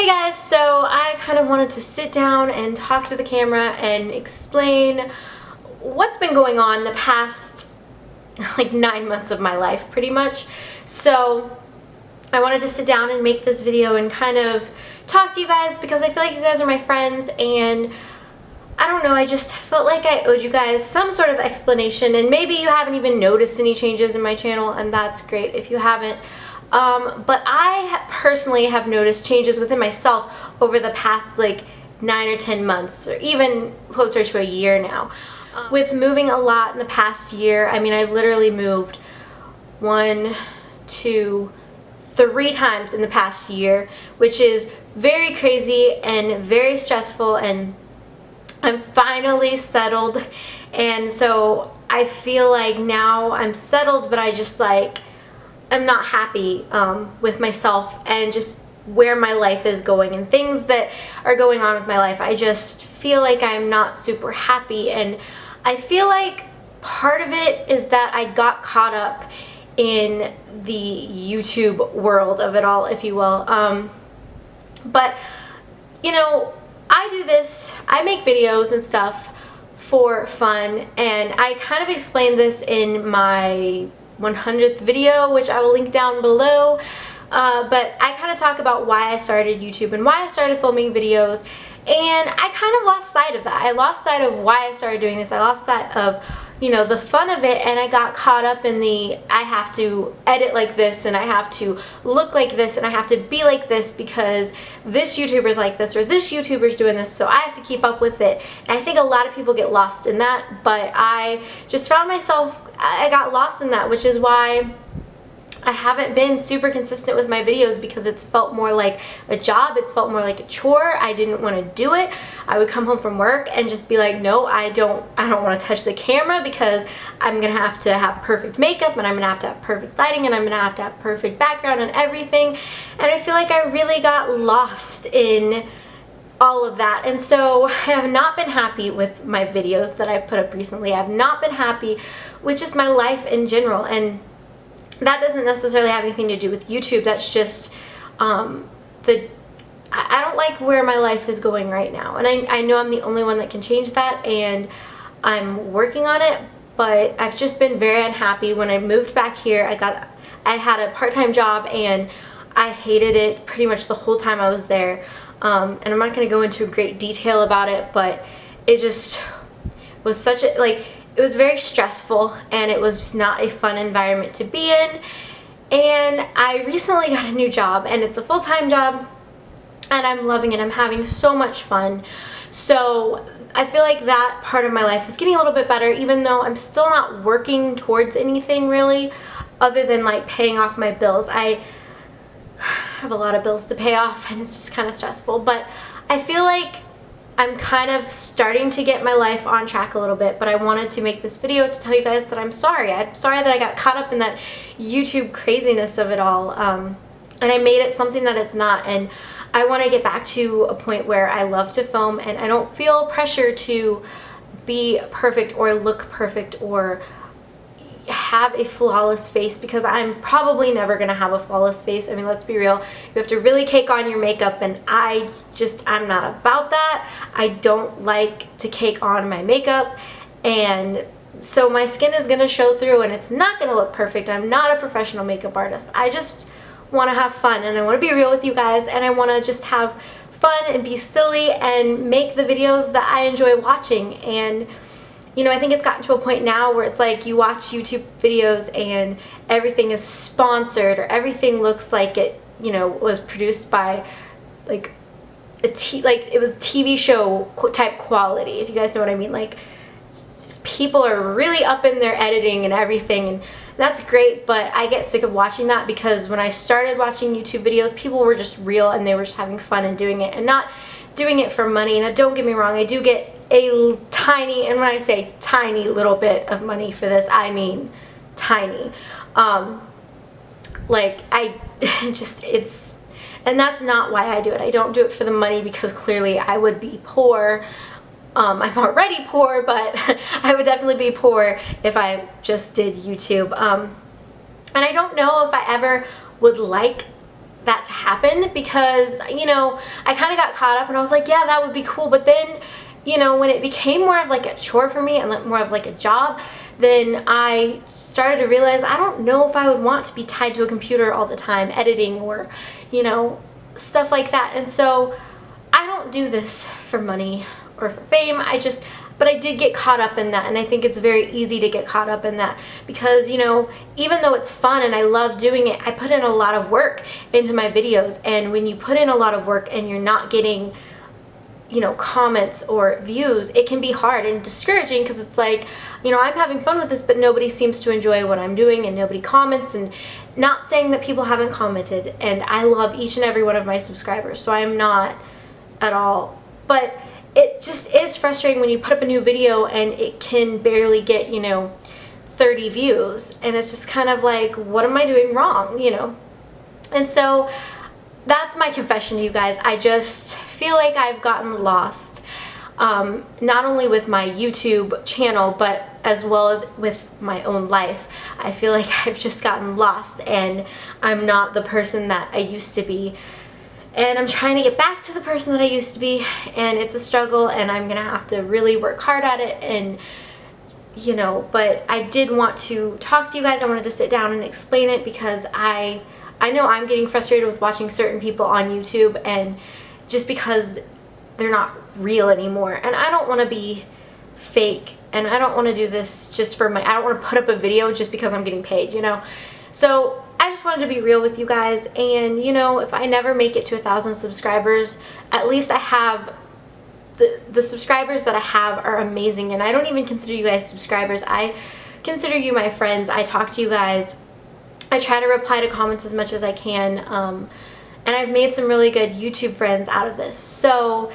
Guys, so I kind of wanted to sit down and talk to the camera and explain what's been going on the past like 9 months of my life pretty much. So I wanted to sit down and make this video and kind of talk to you guys because I feel like you guys are my friends, and I don't know, I just felt like I owed you guys some sort of explanation. And maybe you haven't even noticed any changes in my channel, and that's great if you haven't. But I personally have noticed changes within myself over the past like 9 or 10 months, or even closer to a year now. With moving a lot in the past year, I mean, I literally moved 1, 2, 3 times in the past year, which is very crazy and very stressful, and I'm finally settled. And so I feel like now I'm settled, but I just like, I'm not happy with myself and just where my life is going and things that are going on with my life. I just feel like I'm not super happy, and I feel like part of it is that I got caught up in the YouTube world of it all, if you will. But you know, I do this, I make videos and stuff for fun, and I kind of explained this in my 100th video, which I will link down below. But I kind of talk about why I started YouTube and why I started filming videos, and I kind of lost sight of that. I lost sight of why I started doing this. I lost sight of, you know, the fun of it, and I got caught up in the I have to edit like this, and I have to look like this, and I have to be like this because this YouTuber's like this or this YouTuber's doing this, so I have to keep up with it. And I think a lot of people get lost in that, but I just found myself, I got lost in that, which is why I haven't been super consistent with my videos, because it's felt more like a job. It's felt more like a chore. I didn't want to do it. I would come home from work and just be like, no, I don't want to touch the camera because I'm gonna have to have perfect makeup, and I'm gonna have to have perfect lighting, and I'm gonna have to have perfect background and everything. And I feel like I really got lost in all of that, and so I have not been happy with my videos that I've put up recently. I have not been happy with just my life in general, and that doesn't necessarily have anything to do with YouTube. That's just I don't like where my life is going right now, and I know I'm the only one that can change that, and I'm working on it. But I've just been very unhappy. When I moved back here, I had a part-time job, and I hated it pretty much the whole time I was there. And I'm not going to go into great detail about it, but it just was such a, like, it was very stressful, and it was just not a fun environment to be in. And I recently got a new job, and it's a full-time job, and I'm loving it. I'm having so much fun. So I feel like that part of my life is getting a little bit better, even though I'm still not working towards anything really other than like paying off my bills. I have a lot of bills to pay off, and it's just kind of stressful, but I feel like I'm kind of starting to get my life on track a little bit. But I wanted to make this video to tell you guys that I'm sorry. I'm sorry that I got caught up in that YouTube craziness of it all, and I made it something that it's not. And I want to get back to a point where I love to film, and I don't feel pressure to be perfect or look perfect or have a flawless face, because I'm probably never gonna have a flawless face. I mean, let's be real, you have to really cake on your makeup, and I'm not about that. I don't like to cake on my makeup, and so my skin is gonna show through, and it's not gonna look perfect. I'm not a professional makeup artist. I just want to have fun, and I want to be real with you guys, and I want to just have fun and be silly and make the videos that I enjoy watching. And you know, I think it's gotten to a point now where it's like you watch YouTube videos and everything is sponsored, or everything looks like it, you know, was produced by like it was TV show type quality, if you guys know what I mean. Like, just people are really up in their editing and everything, and that's great, but I get sick of watching that, because when I started watching YouTube videos, people were just real, and they were just having fun and doing it, and not doing it for money. And don't get me wrong, I do get a tiny, and when I say tiny little bit of money for this, I mean tiny. Like, and that's not why I do it. I don't do it for the money, because clearly I would be poor. I'm already poor, but I would definitely be poor if I just did YouTube. And I don't know if I ever would like that to happen, because, you know, I kind of got caught up and I was like, yeah, that would be cool. But then, you know, when it became more of like a chore for me and like more of like a job, then I started to realize I don't know if I would want to be tied to a computer all the time editing, or, you know, stuff like that. And so I don't do this for money or for fame. But I did get caught up in that, and I think it's very easy to get caught up in that because, you know, even though it's fun and I love doing it, I put in a lot of work into my videos. And when you put in a lot of work and you're not getting, you know, comments or views, it can be hard and discouraging, because it's like, you know, I'm having fun with this, but nobody seems to enjoy what I'm doing and nobody comments. And not saying that people haven't commented, and I love each and every one of my subscribers, so I'm not at all, but it just is frustrating when you put up a new video and it can barely get, you know, 30 views, and it's just kind of like, what am I doing wrong, you know? And so that's my confession to you guys. I just feel like I've gotten lost, not only with my YouTube channel, but as well as with my own life. I feel like I've just gotten lost, and I'm not the person that I used to be. And I'm trying to get back to the person that I used to be, and it's a struggle, and I'm gonna have to really work hard at it. And, you know, but I did want to talk to you guys. I wanted to sit down and explain it, because I know I'm getting frustrated with watching certain people on YouTube, and just because they're not real anymore. And I don't want to be fake, and I don't want to do this just for I don't want to put up a video just because I'm getting paid, you know? So I just wanted to be real with you guys, and, you know, if I never make it to 1,000 subscribers, at least I have the subscribers that I have are amazing. And I don't even consider you guys subscribers. I consider you my friends. I talk to you guys. I try to reply to comments as much as I can, and I've made some really good YouTube friends out of this. So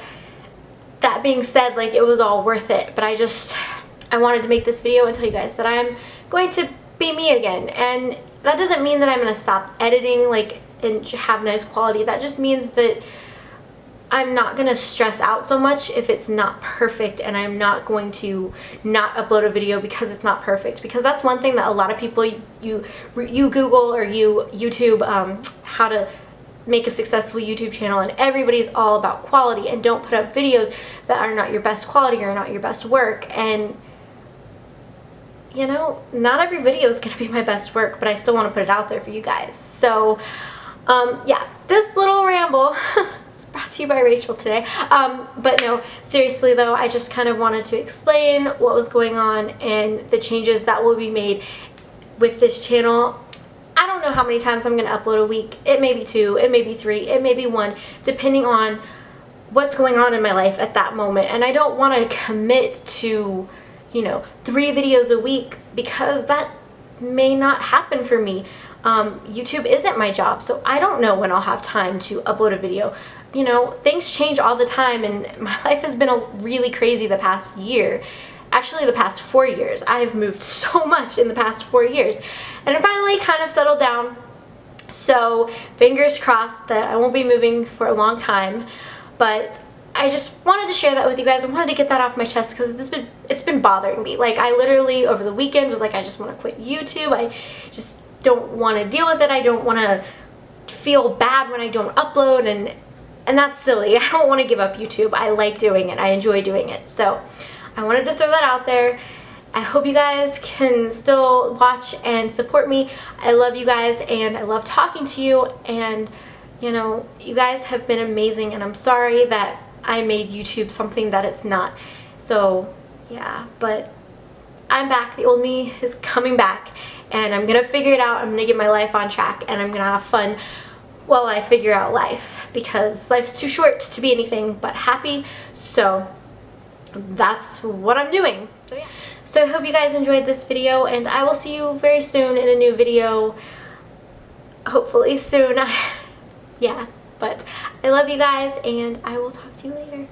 that being said, like, it was all worth it. But I wanted to make this video and tell you guys that I'm going to be me again. And that doesn't mean that I'm going to stop editing, like, and have nice quality. That just means that I'm not going to stress out so much if it's not perfect, and I'm not going to not upload a video because it's not perfect. Because that's one thing that a lot of people, you Google or you YouTube how to make a successful YouTube channel, and everybody's all about quality, and don't put up videos that are not your best quality or not your best work. And, you know, not every video is going to be my best work, but I still want to put it out there for you guys. So, yeah, this little ramble is brought to you by Rachel today. But no, seriously though, I just kind of wanted to explain what was going on and the changes that will be made with this channel. I don't know how many times I'm going to upload a week. It may be 2, it may be 3, it may be 1, depending on what's going on in my life at that moment. And I don't want to commit to, you know, 3 videos a week, because that may not happen for me. YouTube isn't my job, so I don't know when I'll have time to upload a video. You know, things change all the time, and my life has been really crazy the past year. Actually, the past 4 years. I've moved so much in the past 4 years, and I finally kind of settled down. So fingers crossed that I won't be moving for a long time, but I just wanted to share that with you guys. I wanted to get that off my chest, because it's been bothering me. Like, I literally over the weekend was like, I just want to quit YouTube. I just don't want to deal with it. I don't want to feel bad when I don't upload, and that's silly. I don't want to give up YouTube. I like doing it. I enjoy doing it. So I wanted to throw that out there. I hope you guys can still watch and support me. I love you guys, and I love talking to you, and, you know, you guys have been amazing, and I'm sorry that I made YouTube something that it's not. So yeah, but I'm back. The old me is coming back, and I'm gonna figure it out. I'm gonna get my life on track, and I'm gonna have fun while I figure out life, because life's too short to be anything but happy. So that's what I'm doing. So yeah. So I hope you guys enjoyed this video, and I will see you very soon in a new video. Hopefully soon. Yeah, but I love you guys, and I will talk to you later.